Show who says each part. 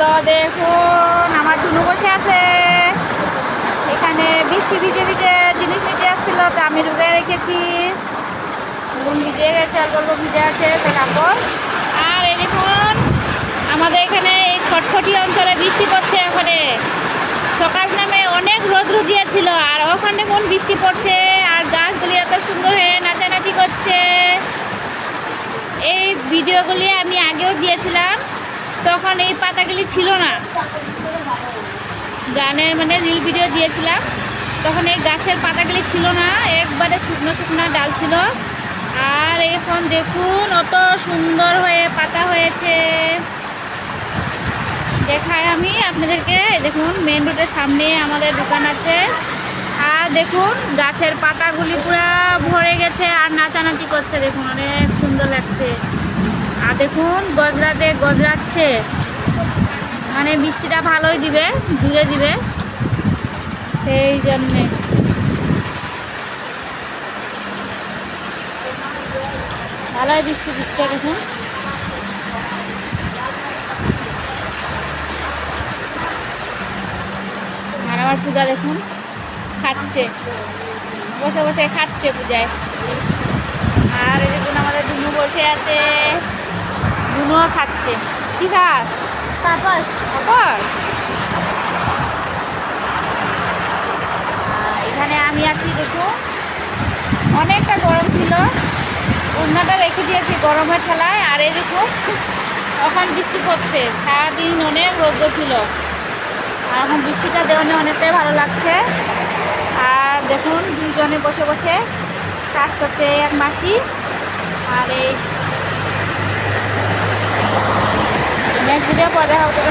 Speaker 1: তো দেখুন আমার ধুনু বসে আছে এখানে, বৃষ্টি ভিজে ভিজে জিনিস ভিজে আসছিল, তো আমি রুগে রেখেছি। নুন ভিজে গেছে, অল্প অল্প ভিজে আছে তো কাপড়। আর এই দেখুন আমাদের এখানে এই খটখটি অঞ্চলে বৃষ্টি পড়ছে। ওখানে সকাল নামে অনেক রোদ দিয়েছিল, আর ওখানে দেখুন বৃষ্টি পড়ছে, আর গাছগুলি এত সুন্দর হয়ে নাচানাচি করছে। এই ভিডিওগুলি আমি আগেও দিয়েছিলাম, তখন এই পাতাগুলি ছিল না। গানের মানে রিল ভিডিও দিয়েছিলাম, তখন এই গাছের পাতাগুলি ছিল না, একবারে শুকনো শুকনো ডাল ছিল। আর এখন দেখুন অত সুন্দর হয়ে পাতা হয়েছে। দেখাই আমি আপনাদেরকে, দেখুন মেন রোডের সামনে আমাদের দোকান আছে। আর দেখুন গাছের পাতাগুলি পুরো ভরে গেছে আর নাচানাচি করছে, দেখুন অনেক সুন্দর লাগছে। আর দেখুন গজরাচ্ছে, মানে বৃষ্টিটা ভালোই দিবে, জুড়ে দিবে, সেই জন্যে। ভালোই বৃষ্টি দিচ্ছে দেখুন। আর আমার পূজা দেখুন খাচ্ছে, বসে বসে খাচ্ছে পূজায়। আর এই দেখুন আমাদের ধুনু বসে আছে, ধুনুও খাচ্ছে। কি খাস?
Speaker 2: পাপড়।
Speaker 1: পাপড়। এখানে আমি আছি দেখুন, অনেকটা গরম ছিল, ওড়নাটা রেখে দিয়েছি গরমের ঠেলায়। আর এই দেখুন এখন বৃষ্টি পড়ছে, সারাদিন অনেক রৌদ্র ছিল, আর এখন বৃষ্টিটা দেওয়ানে অনেকটাই ভালো লাগছে। আর দেখুন দুইজনে বসে বসে কাজ করছে, এক মাসি আর এই নেক্সট ভিডিও পরে হবে।